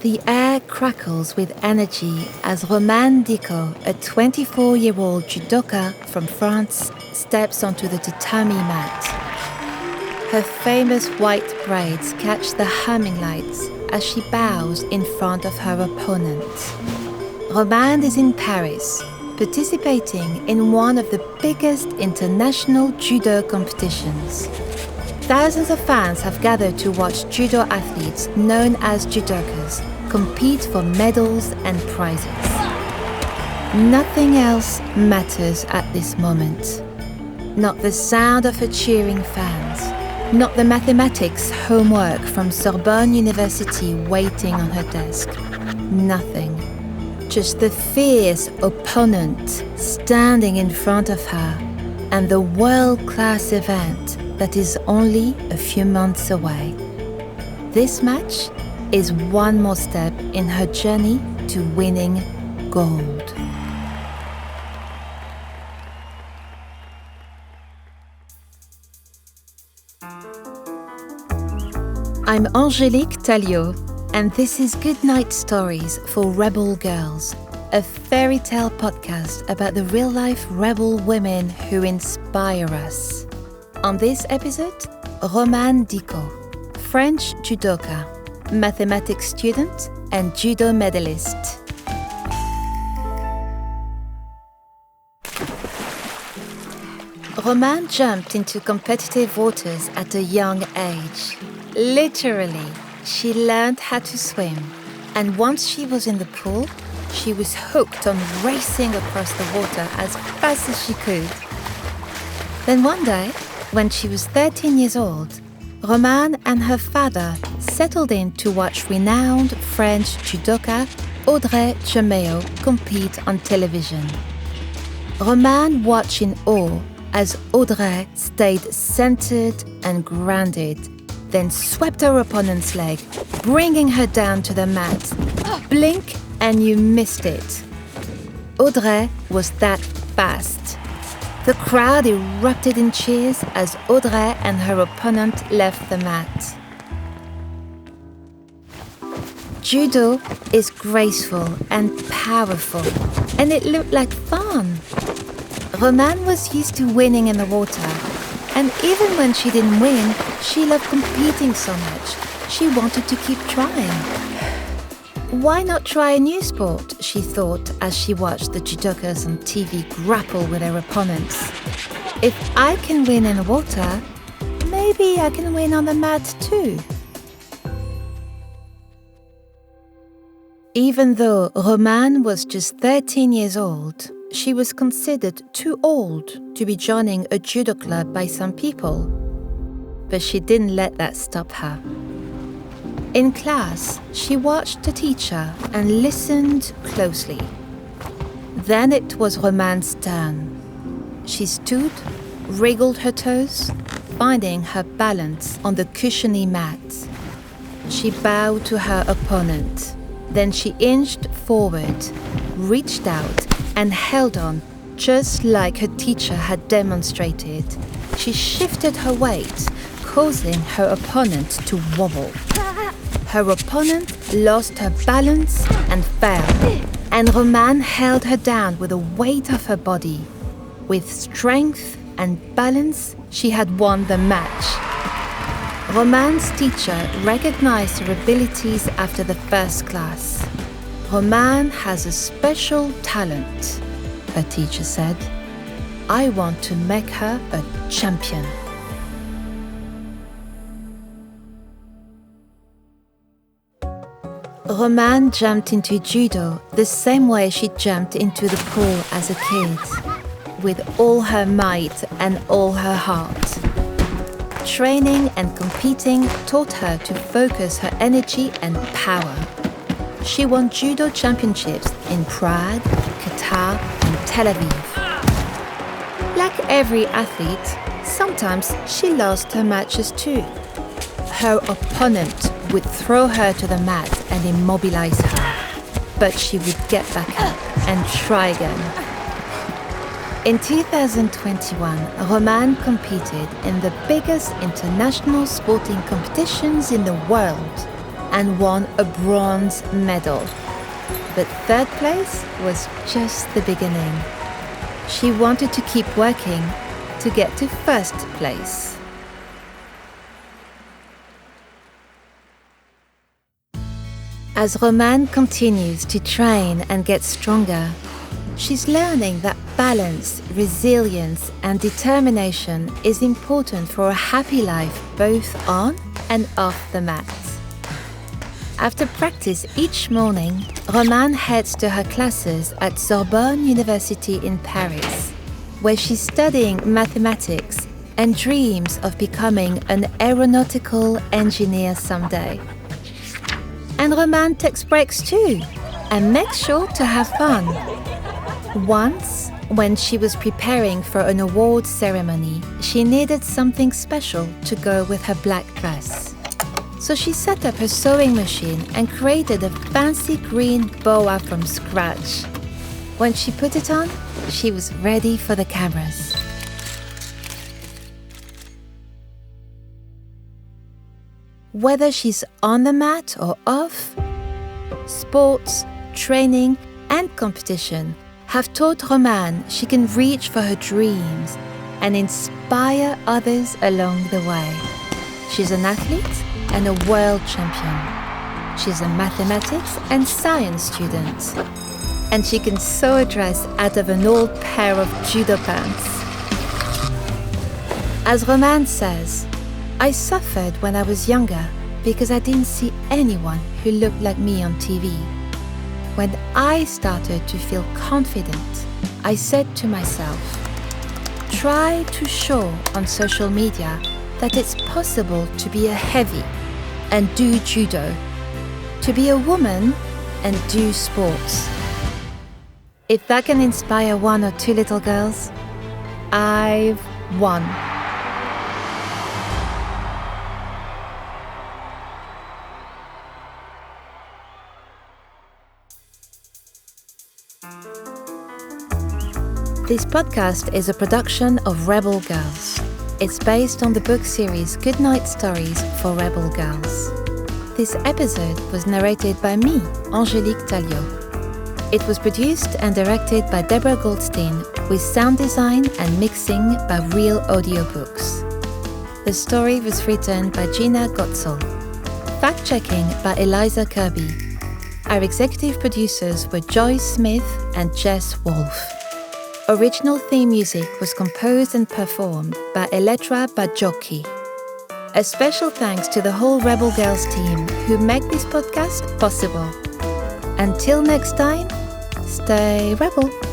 The air crackles with energy as Romane Dicko, a 24-year-old judoka from France, steps onto the tatami mat. Her famous white braids catch the humming lights as she bows in front of her opponent. Romane is in Paris, participating in one of the biggest international judo competitions. Thousands of fans have gathered to watch judo athletes known as judokas compete for medals and prizes. Nothing else matters at this moment. Not the sound of her cheering fans, not the mathematics homework from Sorbonne University waiting on her desk. Nothing. Just the fierce opponent standing in front of her and the world-class event that is only a few months away. This match is one more step in her journey to winning gold. I'm Angélique Talio, and this is Goodnight Stories for Rebel Girls, a fairy tale podcast about the real-life rebel women who inspire us. On this episode, Romane Dicko, French judoka, mathematics student, and judo medalist. Romane jumped into competitive waters at a young age. Literally, she learned how to swim, and once she was in the pool, she was hooked on racing across the water as fast as she could. Then one day, when she was 13 years old, Romane and her father settled in to watch renowned French judoka Audrey Chameo compete on television. Romane watched in awe as Audrey stayed centered and grounded, then swept her opponent's leg, bringing her down to the mat. Blink and you missed it. Audrey was that fast. The crowd erupted in cheers as Audrey and her opponent left the mat. Judo is graceful and powerful, and it looked like fun. Romane was used to winning in the water, and even when she didn't win, she loved competing so much. She wanted to keep trying. Why not try a new sport, she thought as she watched the judokas on TV grapple with their opponents. If I can win in the water, maybe I can win on the mat too. Even though Romane was just 13 years old, she was considered too old to be joining a judo club by some people. But she didn't let that stop her. In class, she watched the teacher and listened closely. Then it was Romane's turn. She stood, wriggled her toes, finding her balance on the cushiony mat. She bowed to her opponent. Then she inched forward, reached out, and held on, just like her teacher had demonstrated. She shifted her weight, causing her opponent to wobble. Her opponent lost her balance and fell, and Romane held her down with the weight of her body. With strength and balance, she had won the match. Romane's teacher recognized her abilities after the first class. Romane has a special talent, her teacher said. I want to make her a champion. Romane jumped into judo the same way she jumped into the pool as a kid, with all her might and all her heart. Training and competing taught her to focus her energy and power. She won judo championships in Prague, Qatar, and Tel Aviv. Like every athlete, sometimes she lost her matches too. Her opponent would throw her to the mat and immobilize her, but she would get back up and try again. In 2021, Romane competed in the biggest international sporting competitions in the world. and won a bronze medal. But third place was just the beginning. She wanted to keep working to get to first place. As Romane continues to train and get stronger, she's learning that balance, resilience, and determination is important for a happy life both on and off the mat. After practice each morning, Romane heads to her classes at Sorbonne University in Paris, where she's studying mathematics and dreams of becoming an aeronautical engineer someday. And Romane takes breaks too, and makes sure to have fun. Once, when she was preparing for an award ceremony, she needed something special to go with her black dress. So she set up her sewing machine and created a fancy green boa from scratch. When she put it on, she was ready for the cameras. Whether she's on the mat or off, sports, training, and competition have taught Romane she can reach for her dreams and inspire others along the way. She's an athlete and a world champion. She's a mathematics and science student. And she can sew a dress out of an old pair of Judo pants. As Romane says, I suffered when I was younger because I didn't see anyone who looked like me on TV. When I started to feel confident, I said to myself, try to show on social media that it's possible to be a heavy and do judo, to be a woman and do sports. If that can inspire one or two little girls, I've won. This podcast is a production of Rebel Girls. It's based on the book series Goodnight Stories for Rebel Girls. This episode was narrated by me, Angélique Talio. It was produced and directed by Deborah Goldstein, with sound design and mixing by Reel Audiobooks. The story was written by Gina Gotsill. Fact-checking by Eliza Kirby. Our executive producers were Joyce Smith and Jess Wolfe. Original theme music was composed and performed by Elettra Bargiacchi. A special thanks to the whole Rebel Girls team who make this podcast possible. Until next time, stay rebel.